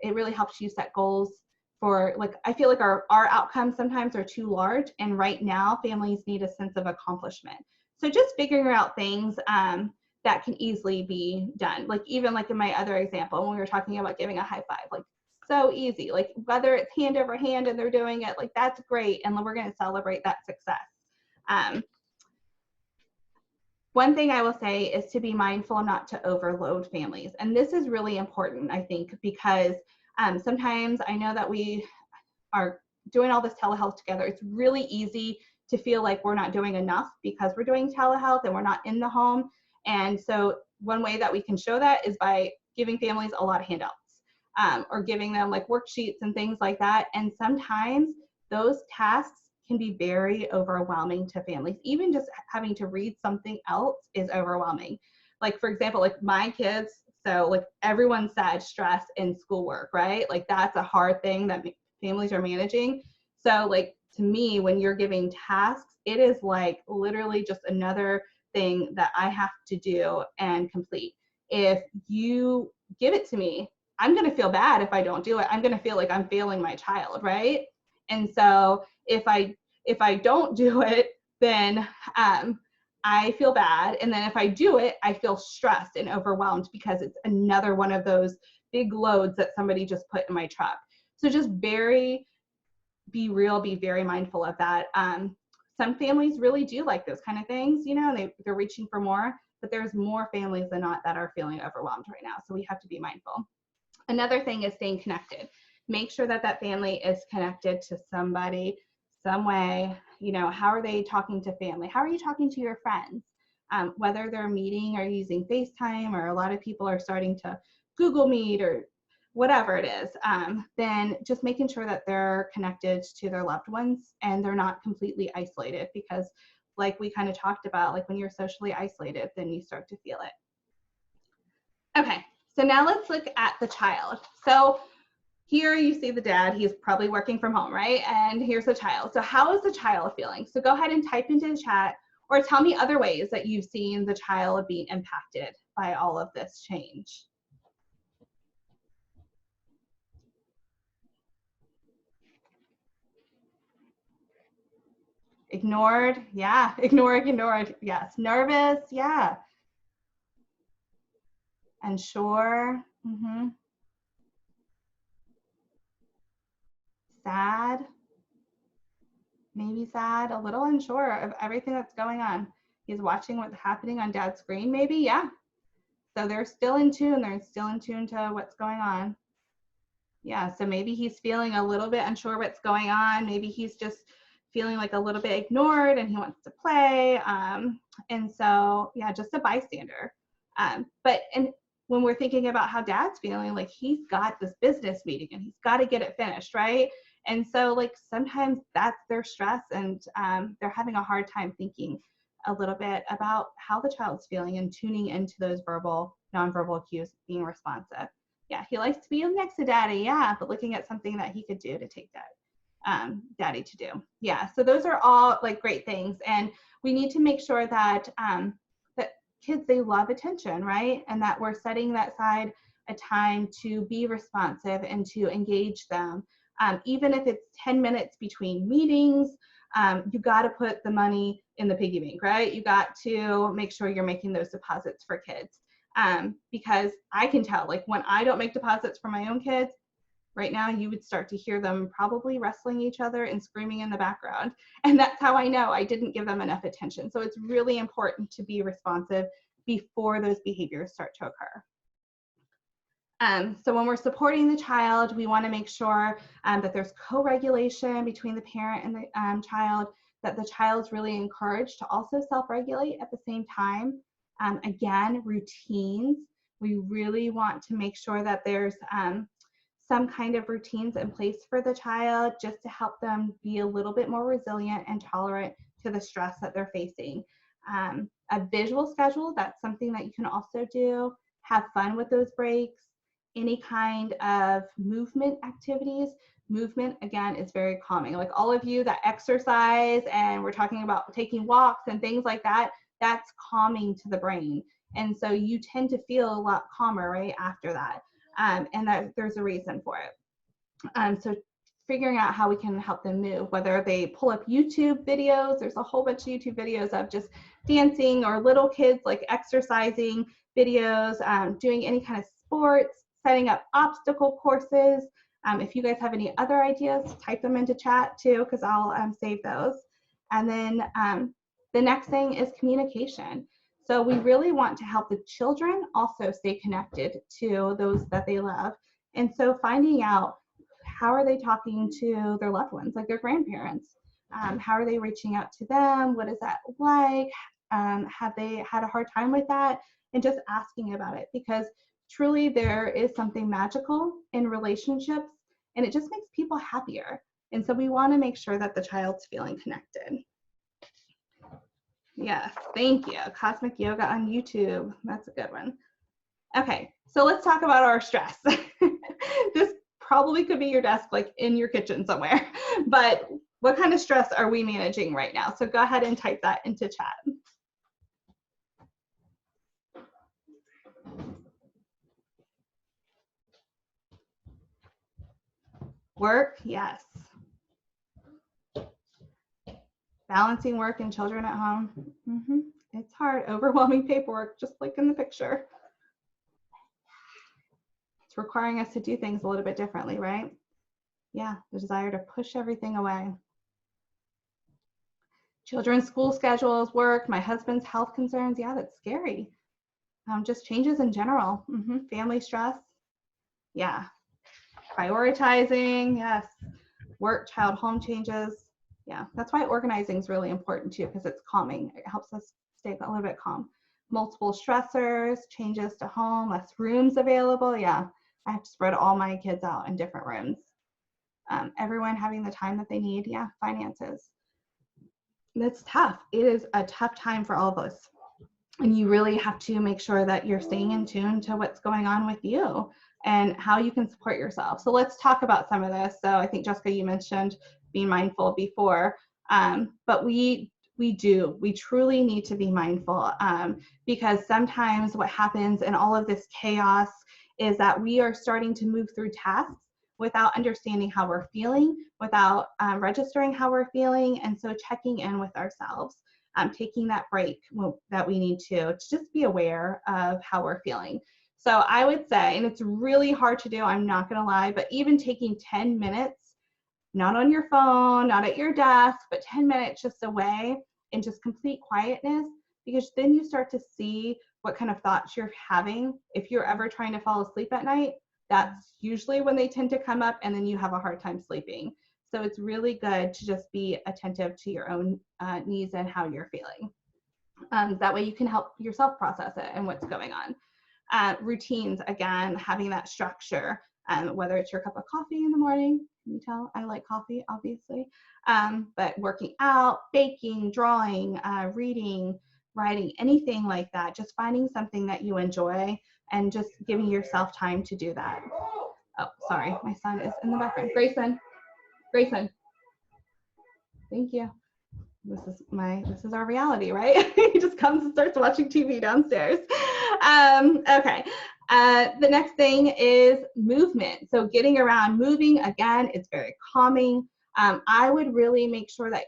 It really helps you set goals for, like, I feel like our outcomes sometimes are too large, and right now families need a sense of accomplishment. So just figuring out things that can easily be done. Like even like in my other example, when we were talking about giving a high five, like so easy, like whether it's hand over hand and they're doing it, like that's great. And we're going to celebrate that success. One thing I will say is to be mindful not to overload families. And this is really important, I think, because sometimes I know that we are doing all this telehealth together. It's really easy to feel like we're not doing enough because we're doing telehealth and we're not in the home. And so one way that we can show that is by giving families a lot of handouts or giving them like worksheets and things like that. And sometimes those tasks can be very overwhelming to families. Even just having to read something else is overwhelming. Like for example, like my kids, so like everyone said stress in schoolwork, right? Like that's a hard thing that families are managing. So like to me, when you're giving tasks, it is like literally just another thing that I have to do and complete. If you give it to me, I'm going to feel bad if I don't do it. I'm going to feel like I'm failing my child, right? And so if I don't do it, then I feel bad. And then if I do it, I feel stressed and overwhelmed because it's another one of those big loads that somebody just put in my truck. So just be real, be very mindful of that. Some families really do like those kind of things, you know, they're reaching for more, but there's more families than not that are feeling overwhelmed right now. So we have to be mindful. Another thing is staying connected. Make sure that that family is connected to somebody, some way. You know, how are they talking to family? How are you talking to your friends? Whether they're meeting or using FaceTime, or a lot of people are starting to Google Meet or whatever it is, then just making sure that they're connected to their loved ones and they're not completely isolated, because like we kind of talked about, like when you're socially isolated, then you start to feel it. Okay, so now let's look at the child. So here you see the dad, he's probably working from home, right? And here's the child. So how is the child feeling? So go ahead and type into the chat or tell me other ways that you've seen the child being impacted by all of this change. Ignored, yeah. Ignored, yes. Nervous, yeah. Unsure, sad, maybe sad, a little unsure of everything that's going on. He's watching what's happening on dad's screen, maybe, yeah. So they're still in tune, to what's going on. Yeah, so maybe he's feeling a little bit unsure what's going on. Maybe he's just feeling like a little bit ignored and he wants to play. And so, yeah, just a bystander. But when we're thinking about how dad's feeling, like he's got this business meeting and he's got to get it finished, right? And so like sometimes that's their stress, and they're having a hard time thinking a little bit about how the child's feeling and tuning into those verbal, nonverbal cues, being responsive. Yeah, he likes to be next to daddy, yeah, but looking at something that he could do to take daddy to do. Yeah, so those are all like great things, and we need to make sure that that kids, they love attention, right? And that we're setting that aside a time to be responsive and to engage them. Even if it's 10 minutes between meetings, you got to put the money in the piggy bank, right? You got to make sure you're making those deposits for kids. Because I can tell, like when I don't make deposits for my own kids, right now you would start to hear them probably wrestling each other and screaming in the background. And that's how I know I didn't give them enough attention. So it's really important to be responsive before those behaviors start to occur. So when we're supporting the child, we want to make sure that there's co-regulation between the parent and the child, that the child's really encouraged to also self-regulate at the same time. Again, routines. We really want to make sure that there's some kind of routines in place for the child, just to help them be a little bit more resilient and tolerant to the stress that they're facing. A visual schedule, that's something that you can also do. Have fun with those breaks. Any kind of movement activities. Movement, again, is very calming. Like all of you that exercise, and we're talking about taking walks and things like that, that's calming to the brain. And so you tend to feel a lot calmer right after that. And that there's a reason for it. So figuring out how we can help them move, whether they pull up YouTube videos, there's a whole bunch of YouTube videos of just dancing, or little kids like exercising videos, doing any kind of sports, setting up obstacle courses. If you guys have any other ideas, type them into chat too, because I'll save those. And then the next thing is communication. So we really want to help the children also stay connected to those that they love. And so finding out, how are they talking to their loved ones, like their grandparents? How are they reaching out to them? What is that like? Have they had a hard time with that? And just asking about it, because truly there is something magical in relationships, and it just makes people happier. And so we want to make sure that the child's feeling connected. Yes, thank you. Cosmic Yoga on YouTube. That's a good one. Okay, so let's talk about our stress. This probably could be your desk, like in your kitchen somewhere. But what kind of stress are we managing right now? So go ahead and type that into chat. Work, yes. Balancing work and children at home. It's hard, overwhelming paperwork, just like in the picture. It's requiring us to do things a little bit differently, right? Yeah, the desire to push everything away. Children's school schedules, work, my husband's health concerns. Yeah, that's scary. Just changes in general. Family stress. Yeah. Prioritizing, yes. Work, child, home changes. Yeah, that's why organizing is really important too, because it's calming. It helps us stay a little bit calm. Multiple stressors, changes to home, less rooms available. Yeah, I have to spread all my kids out in different rooms. Everyone having the time that they need. Yeah, finances. That's tough. It is a tough time for all of us. And you really have to make sure that you're staying in tune to what's going on with you and how you can support yourself. So let's talk about some of this. So I think, Jessica, you mentioned being mindful before, but we truly need to be mindful, because sometimes what happens in all of this chaos is that we are starting to move through tasks without understanding how we're feeling, without registering how we're feeling, and so checking in with ourselves. Taking that break that we need to just be aware of how we're feeling. So I would say, and it's really hard to do, I'm not gonna lie, but even taking 10 minutes, not on your phone, not at your desk, but 10 minutes just away in just complete quietness, because then you start to see what kind of thoughts you're having. If you're ever trying to fall asleep at night, that's usually when they tend to come up, and then you have a hard time sleeping. So it's really good to just be attentive to your own needs and how you're feeling. That way you can help yourself process it and what's going on. Routines, again, having that structure, whether it's your cup of coffee in the morning. Can you tell I like coffee, obviously? But working out, baking, drawing, reading, writing, anything like that. Just finding something that you enjoy and just giving yourself time to do that. Oh, sorry, my son is in the background. Grayson, thank you. This is our reality, right? He just comes and starts watching TV downstairs. Okay. The next thing is movement. So getting around, moving, again, it's very calming. I would really make sure that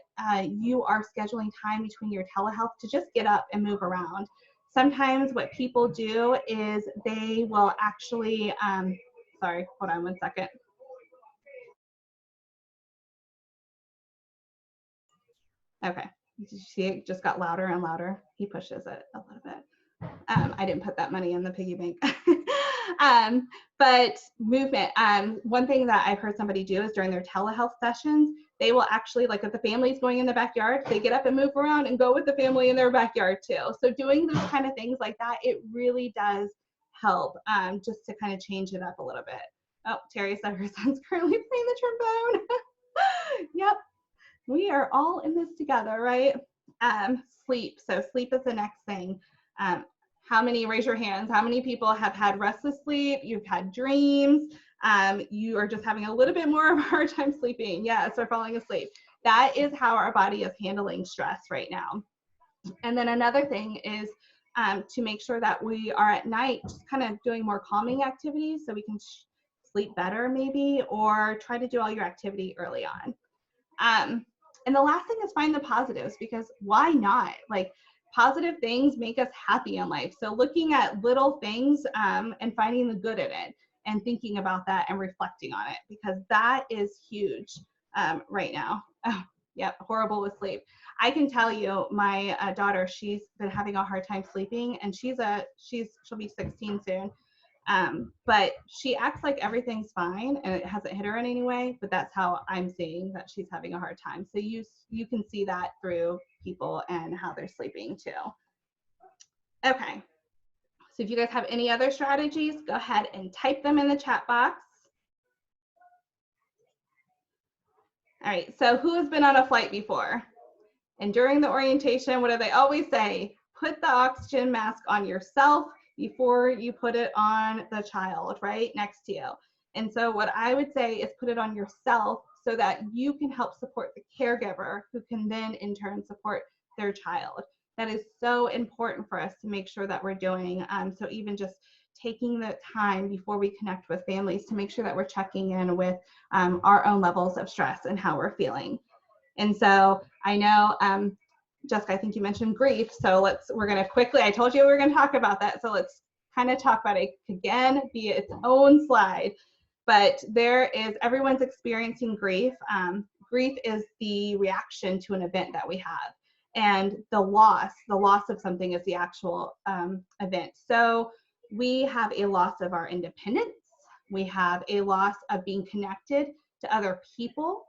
you are scheduling time between your telehealth to just get up and move around. Sometimes what people do is they will actually, sorry, hold on one second. Okay, did you see it just got louder and louder? He pushes it a little bit. I didn't put that money in the piggy bank. But movement, one thing that I've heard somebody do is during their telehealth sessions, they will actually, like if the family's going in the backyard, they get up and move around and go with the family in their backyard too. So doing those kind of things like that, it really does help, just to kind of change it up a little bit. Oh, Terry said her son's currently playing the trombone. Yep, we are all in this together, right? Sleep. So sleep is the next thing. How many, raise your hands, how many people have had restless sleep? You've had dreams. You are just having a little bit more of a hard time sleeping. Yes, or falling asleep. That is how our body is handling stress right now. And then another thing is to make sure that we are at night just kind of doing more calming activities so we can sleep better maybe, or try to do all your activity early on. And the last thing is find the positives, because why not? Like, positive things make us happy in life. So looking at little things and finding the good in it and thinking about that and reflecting on it, because that is huge right now. Oh, yep, horrible with sleep. I can tell you, my daughter, she's been having a hard time sleeping, and she'll be 16 soon. But she acts like everything's fine and it hasn't hit her in any way, but that's how I'm seeing that she's having a hard time. So you can see that through people and how they're sleeping too. Okay, so if you guys have any other strategies, go ahead and type them in the chat box. All right, so who has been on a flight before? And during the orientation, what do they always say? Put the oxygen mask on yourself before you put it on the child right next to you. And so what I would say is put it on yourself so that you can help support the caregiver, who can then in turn support their child. That is so important for us to make sure that we're doing. So even just taking the time before we connect with families to make sure that we're checking in with our own levels of stress and how we're feeling. And so I know, Jessica, I think you mentioned grief. So we're going to quickly, I told you we were going to talk about that. So let's kind of talk about it again, be its own slide. But everyone's experiencing grief. Grief is the reaction to an event that we have. And the loss of something is the actual event. So we have a loss of our independence. We have a loss of being connected to other people.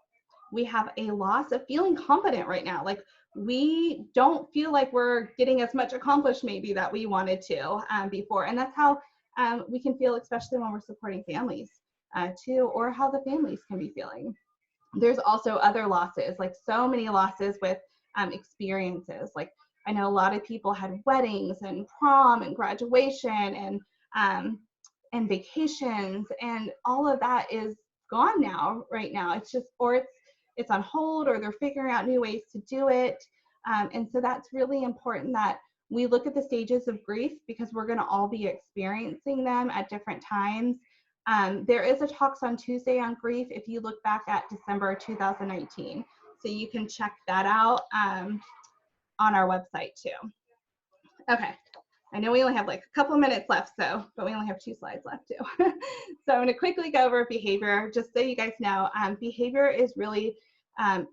We have a loss of feeling confident right now. Like, we don't feel like we're getting as much accomplished maybe that we wanted to before. And that's how we can feel, especially when we're supporting families too, or how the families can be feeling. There's also other losses, like so many losses with experiences. Like, I know a lot of people had weddings and prom and graduation and vacations, and all of that is gone now, right now. It's just, or it's on hold, or they're figuring out new ways to do it. And so that's really important that we look at the stages of grief, because we're going to all be experiencing them at different times. There is a Talks on Tuesday on grief if you look back at December 2019. So you can check that out on our website too. Okay. I know we only have like a couple minutes left, but we only have 2 slides left too. So I'm going to quickly go over behavior, just so you guys know. Behavior is really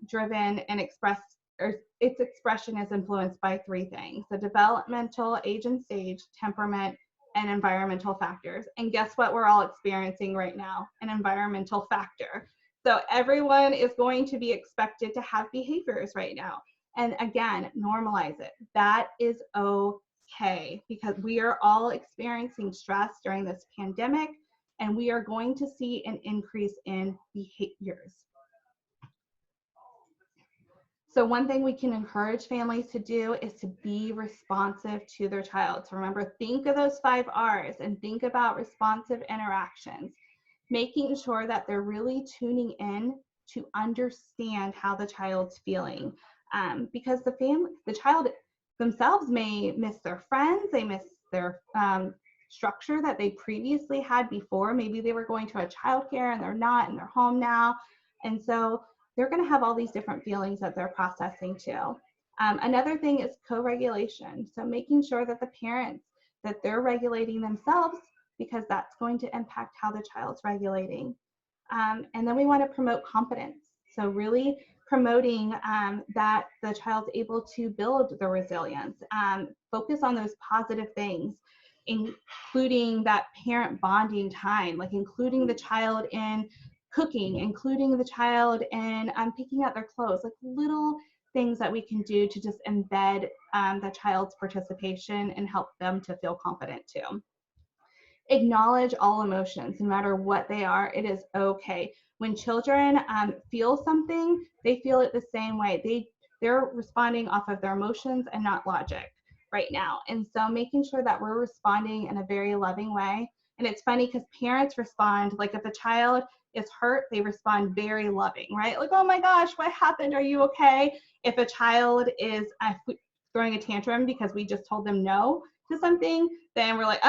driven and its expression is influenced by 3 things: the developmental age and stage, temperament, and environmental factors. And guess what we're all experiencing right now? An environmental factor. So everyone is going to be expected to have behaviors right now. And again, normalize it. That is okay, because we are all experiencing stress during this pandemic, and we are going to see an increase in behaviors. So one thing we can encourage families to do is to be responsive to their child. So remember, think of those 5 R's and think about responsive interactions, making sure that they're really tuning in to understand how the child's feeling. Because the child themselves may miss their friends, they miss their structure that they previously had before. Maybe they were going to a childcare and they're not, and they're home now. And so they're going to have all these different feelings that they're processing too. Another thing is co-regulation. So making sure that the parents, that they're regulating themselves, because that's going to impact how the child's regulating. And then we want to promote confidence. So really promoting that the child's able to build their resilience, focus on those positive things, including that parent bonding time, like including the child in cooking, including the child in picking out their clothes, like little things that we can do to just embed the child's participation and help them to feel confident too. Acknowledge all emotions, no matter what they are. It is okay. When children feel something, they feel it the same way. They're responding off of their emotions and not logic right now. And so making sure that we're responding in a very loving way. And it's funny because parents respond, like if a child is hurt, they respond very loving, right? Like, oh my gosh, what happened? Are you okay? If a child is throwing a tantrum because we just told them no to something, then we're like,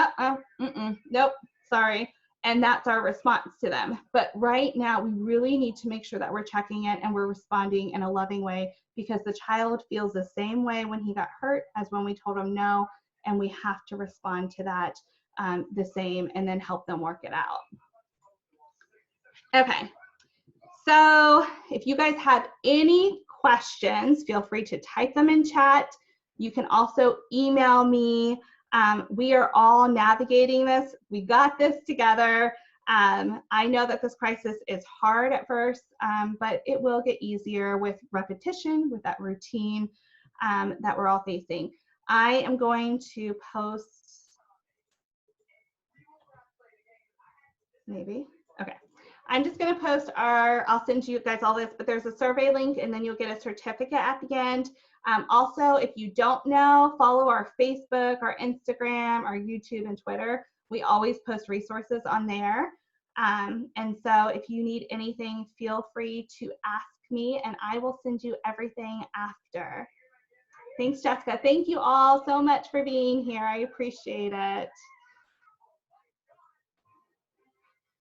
nope, sorry. And that's our response to them. But right now, we really need to make sure that we're checking it and we're responding in a loving way, because the child feels the same way when he got hurt as when we told him no, and we have to respond to that the same and then help them work it out. Okay, so if you guys have any questions, feel free to type them in chat. You can also email me. We are all navigating this. We got this together. I know that this crisis is hard at first, but it will get easier with repetition, with that routine that we're all facing. I am going to post, maybe, okay. I'm just going to post I'll send you guys all this, but there's a survey link and then you'll get a certificate at the end. Also, if you don't know, follow our Facebook, our Instagram, our YouTube, and Twitter. We always post resources on there. And so if you need anything, feel free to ask me and I will send you everything after. Thanks, Jessica. Thank you all so much for being here. I appreciate it.